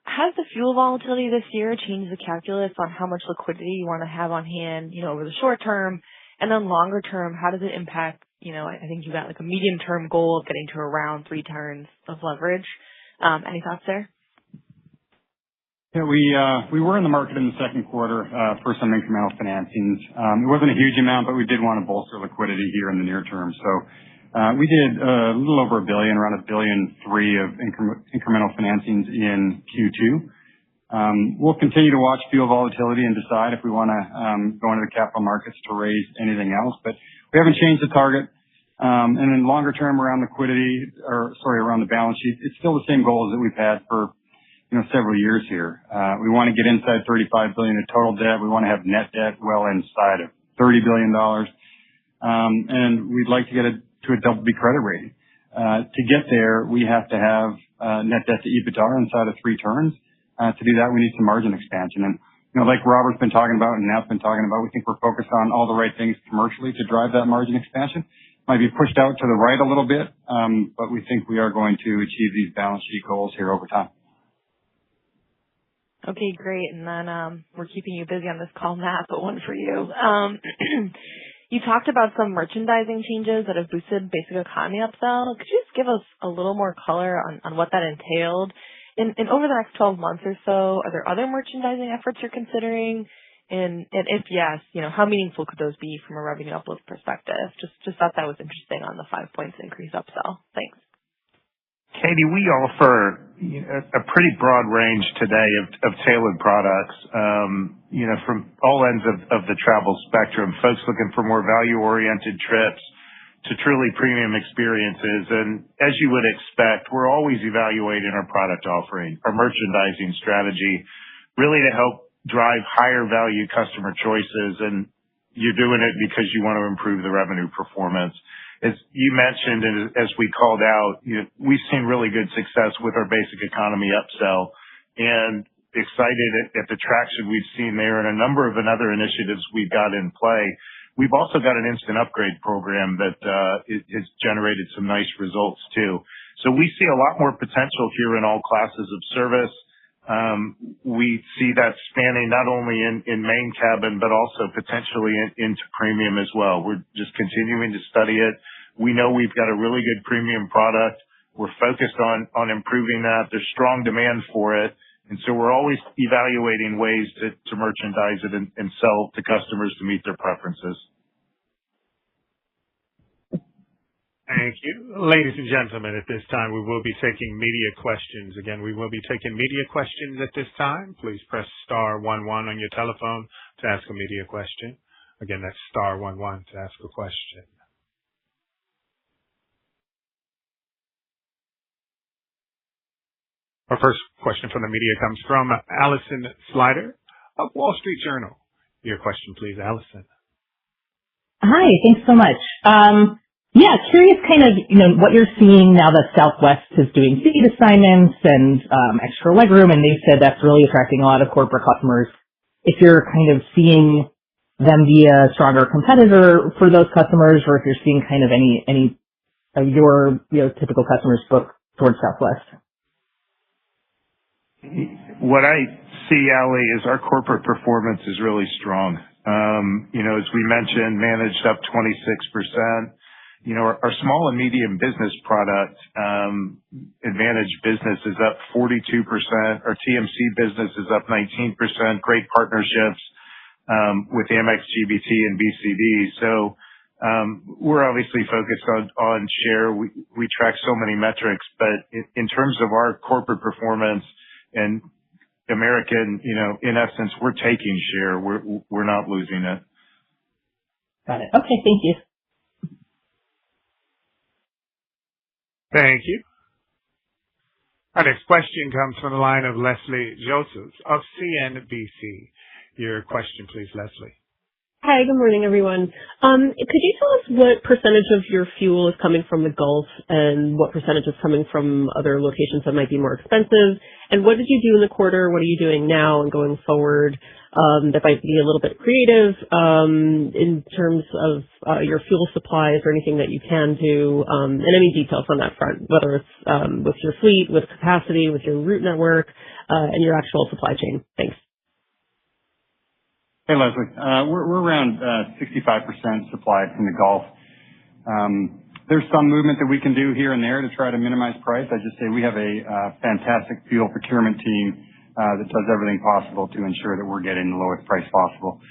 Has the fuel volatility this year changed the calculus on how much liquidity you want to have on hand, over the short term? And then longer term, how does it impact, I think you got like a medium-term goal of getting to around 3 turns of leverage. Any thoughts there? Yeah, we were in the market in the second quarter for some incremental financings. It wasn't a huge amount, but we did want to bolster liquidity here in the near term. So we did a little over $1 billion, around $1.3 billion of incremental financings in Q2. We'll continue to watch fuel volatility and decide if we want to go into the capital markets to raise anything else. But we haven't changed the target. And then longer term around around the balance sheet, it's still the same goals that we've had for several years here. We want to get inside $35 billion of total debt. We want to have net debt well inside of $30 billion. And we'd like to get it to a BB credit rating. To get there, we have to have net debt to EBITDA inside of 3 turns. To do that, we need some margin expansion. And like Robert's been talking about and Nat's been talking about, we think we're focused on all the right things commercially to drive that margin expansion. Might be pushed out to the right a little bit, but we think we are going to achieve these balance sheet goals here over time. Okay, great. And then we're keeping you busy on this call, Nat, but one for you. You talked about some merchandising changes that have boosted basic economy upsell. Could you just give us a little more color on what that entailed? And over the next 12 months or so, are there other merchandising efforts you're considering? And if yes, how meaningful could those be from a revenue uplift perspective? Just thought that was interesting on the 5 points increase upsell. Thanks. Katie, we offer a pretty broad range today of tailored products, from all ends of the travel spectrum, folks looking for more value-oriented trips to truly premium experiences. And as you would expect, we're always evaluating our product offering, our merchandising strategy, really to help drive higher value customer choices. And you're doing it because you want to improve the revenue performance. As you mentioned, and as we called out, we've seen really good success with our basic economy upsell, and excited at the traction we've seen there and a number of other initiatives we've got in play. We've also got an instant upgrade program that has generated some nice results too. So we see a lot more potential here in all classes of service. We see that spanning not only in main cabin, but also potentially into premium as well. We're just continuing to study it. We know we've got a really good premium product. We're focused on improving that. There's strong demand for it. And so we're always evaluating ways to merchandise it and sell to customers to meet their preferences. Thank you. Ladies and gentlemen, at this time, we will be taking media questions. Again, we will be taking media questions at this time. Please press star 11 on your telephone to ask a media question. Again, that's star 11 to ask a question. Our first question from the media comes from Allison Slider of Wall Street Journal. Your question, please, Allison. Hi, thanks so much. Curious kind of, what you're seeing now that Southwest is doing seat assignments and extra legroom, and they've said that's really attracting a lot of corporate customers. If you're kind of seeing them be a stronger competitor for those customers, or if you're seeing kind of any of your typical customers book towards Southwest. What I see, Allie, is our corporate performance is really strong. As we mentioned, managed up 26%. Our small and medium business product, Advantage Business, is up 42%. Our TMC business is up 19%. Great partnerships with Amex GBT and BCD. So we're obviously focused on share. We track so many metrics, but in terms of our corporate performance and American, in essence, we're taking share. We're not losing it. Got it. Okay, thank you. Thank you. Our next question comes from the line of Leslie Josephs of CNBC. Your question, please, Leslie. Hi, good morning, everyone. Could you tell us what percentage of your fuel is coming from the Gulf and what percentage is coming from other locations that might be more expensive? And what did you do in the quarter? What are you doing now and going forward that might be a little bit creative in terms of your fuel supplies or anything that you can do, and any details on that front, whether it's with your fleet, with capacity, with your route network, and your actual supply chain? Thanks. Hey, Leslie. We're around 65% supplied from the Gulf. There's some movement that we can do here and there to try to minimize price. I just say we have a fantastic fuel procurement team that does everything possible to ensure that we're getting the lowest price possible.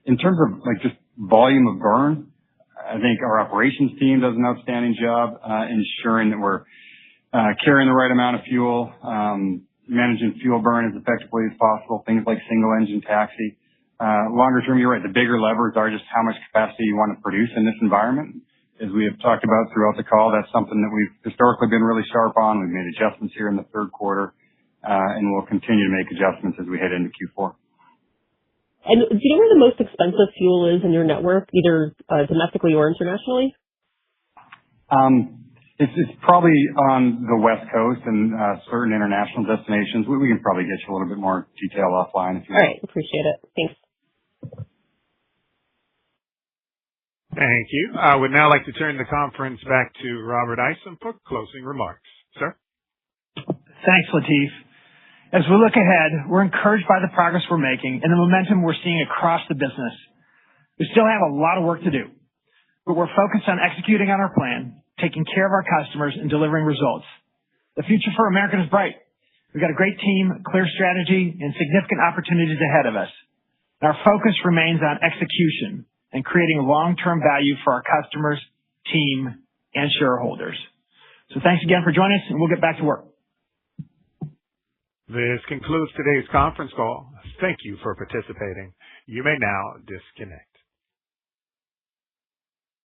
In terms of just volume of burn, I think our operations team does an outstanding job ensuring that we're carrying the right amount of fuel, managing fuel burn as effectively as possible, things like single engine taxi. Longer term, you're right, the bigger levers are just how much capacity you want to produce in this environment. As we have talked about throughout the call, that's something that we've historically been really sharp on. We've made adjustments here in the third quarter, and we'll continue to make adjustments as we head into Q4. And do you know where the most expensive fuel is in your network, either domestically or internationally? It's probably on the West Coast and certain international destinations. We can probably get you a little bit more detail offline if you want. All right. Appreciate it. Thanks. Thank you. I would now like to turn the conference back to Robert Isom for closing remarks. Sir? Thanks, Latif. As we look ahead, we're encouraged by the progress we're making and the momentum we're seeing across the business. We still have a lot of work to do, but we're focused on executing on our plan, taking care of our customers, and delivering results. The future for American is bright. We've got a great team, clear strategy, and significant opportunities ahead of us. Our focus remains on execution and creating long-term value for our customers, team, and shareholders. So thanks again for joining us, and we'll get back to work. This concludes today's conference call. Thank you for participating. You may now disconnect.